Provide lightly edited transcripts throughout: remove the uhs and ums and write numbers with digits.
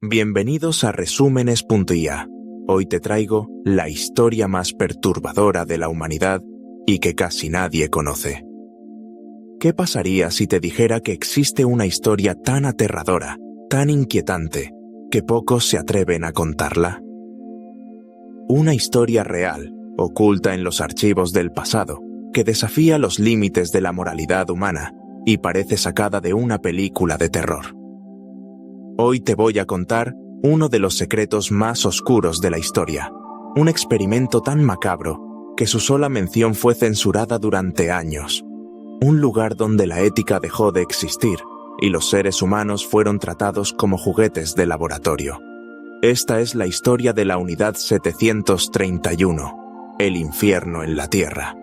Bienvenidos a Resúmenes.ia. Hoy te traigo la historia más perturbadora de la humanidad y que casi nadie conoce. ¿Qué pasaría si te dijera que existe una historia tan aterradora, tan inquietante, que pocos se atreven a contarla? Una historia real, oculta en los archivos del pasado, que desafía los límites de la moralidad humana y parece sacada de una película de terror. Hoy te voy a contar uno de los secretos más oscuros de la historia, un experimento tan macabro que su sola mención fue censurada durante años, un lugar donde la ética dejó de existir y los seres humanos fueron tratados como juguetes de laboratorio. Esta es la historia de la Unidad 731, el infierno en la Tierra.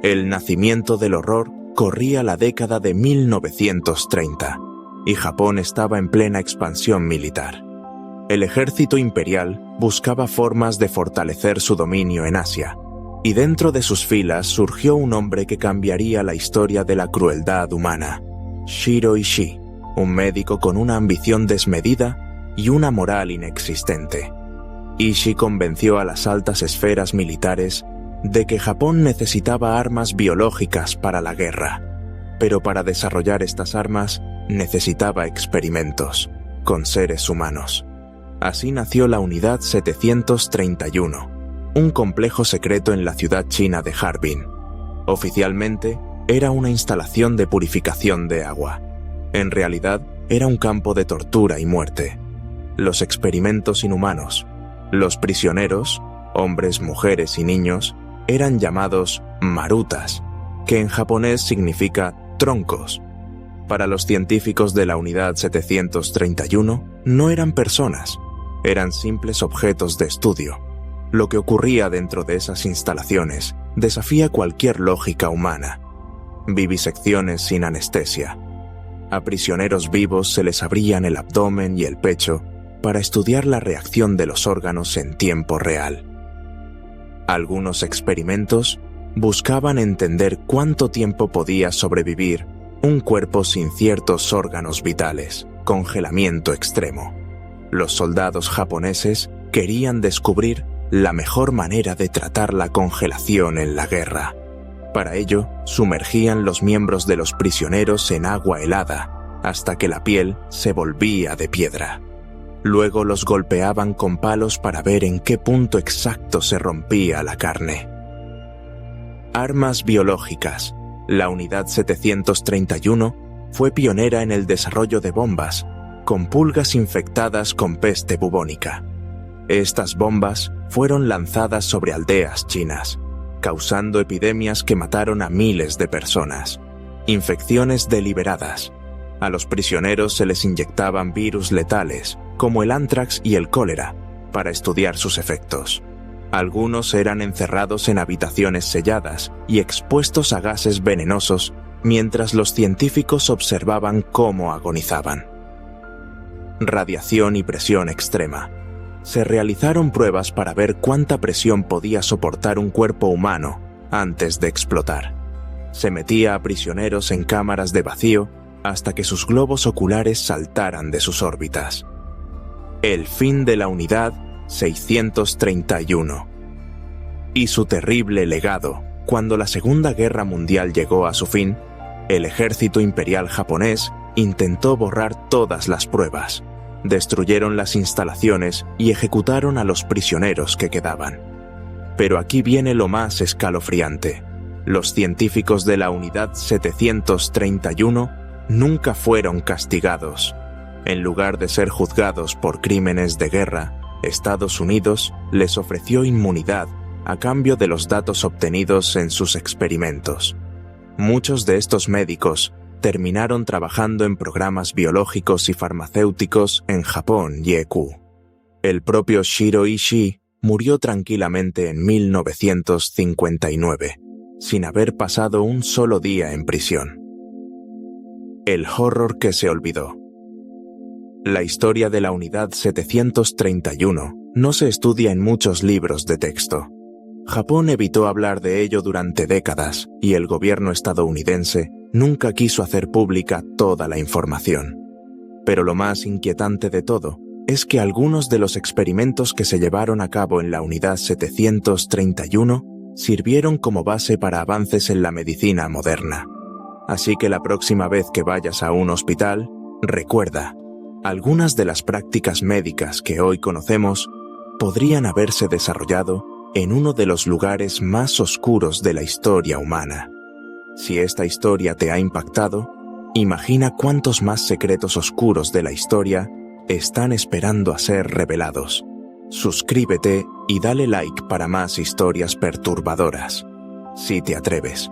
El nacimiento del horror corría la década de 1930 y Japón estaba en plena expansión militar. El ejército imperial buscaba formas de fortalecer su dominio en Asia, y dentro de sus filas surgió un hombre que cambiaría la historia de la crueldad humana: Shiro Ishii, un médico con una ambición desmedida y una moral inexistente. Ishii convenció a las altas esferas militares de que Japón necesitaba armas biológicas para la guerra, pero para desarrollar estas armas necesitaba experimentos con seres humanos. Así nació la Unidad 731, un complejo secreto en la ciudad china de Harbin. Oficialmente, era una instalación de purificación de agua. En realidad, era un campo de tortura y muerte. Los experimentos inhumanos, los prisioneros, hombres, mujeres y niños, eran llamados marutas, que en japonés significa troncos. Para los científicos de la Unidad 731, no eran personas, eran simples objetos de estudio. Lo que ocurría dentro de esas instalaciones desafía cualquier lógica humana. Vivisecciones sin anestesia. A prisioneros vivos se les abrían el abdomen y el pecho para estudiar la reacción de los órganos en tiempo real. Algunos experimentos buscaban entender cuánto tiempo podía sobrevivir un cuerpo sin ciertos órganos vitales, congelamiento extremo. Los soldados japoneses querían descubrir la mejor manera de tratar la congelación en la guerra. Para ello, sumergían los miembros de los prisioneros en agua helada hasta que la piel se volvía de piedra. Luego los golpeaban con palos para ver en qué punto exacto se rompía la carne. Armas biológicas. La Unidad 731 fue pionera en el desarrollo de bombas, con pulgas infectadas con peste bubónica. Estas bombas fueron lanzadas sobre aldeas chinas, causando epidemias que mataron a miles de personas. Infecciones deliberadas. A los prisioneros se les inyectaban virus letales, como el ántrax y el cólera, para estudiar sus efectos. Algunos eran encerrados en habitaciones selladas y expuestos a gases venenosos mientras los científicos observaban cómo agonizaban. Radiación y presión extrema. Se realizaron pruebas para ver cuánta presión podía soportar un cuerpo humano antes de explotar. Se metía a prisioneros en cámaras de vacío hasta que sus globos oculares saltaran de sus órbitas. El fin de la Unidad 631 y su terrible legado. Cuando la Segunda Guerra Mundial llegó a su fin, el ejército imperial japonés intentó borrar todas las pruebas, destruyeron las instalaciones y ejecutaron a los prisioneros que quedaban. Pero aquí viene lo más escalofriante. Los científicos de la Unidad 731 nunca fueron castigados. En lugar de ser juzgados por crímenes de guerra, Estados Unidos les ofreció inmunidad a cambio de los datos obtenidos en sus experimentos. Muchos de estos médicos terminaron trabajando en programas biológicos y farmacéuticos en Japón y EQ. El propio Shiro Ishii murió tranquilamente en 1959, sin haber pasado un solo día en prisión. El horror que se olvidó. La historia de la Unidad 731 no se estudia en muchos libros de texto. Japón evitó hablar de ello durante décadas y el gobierno estadounidense nunca quiso hacer pública toda la información. Pero lo más inquietante de todo es que algunos de los experimentos que se llevaron a cabo en la unidad 731 sirvieron como base para avances en la medicina moderna. Así que la próxima vez que vayas a un hospital, recuerda, algunas de las prácticas médicas que hoy conocemos podrían haberse desarrollado en uno de los lugares más oscuros de la historia humana. Si esta historia te ha impactado, imagina cuántos más secretos oscuros de la historia están esperando a ser revelados. Suscríbete y dale like para más historias perturbadoras, si te atreves.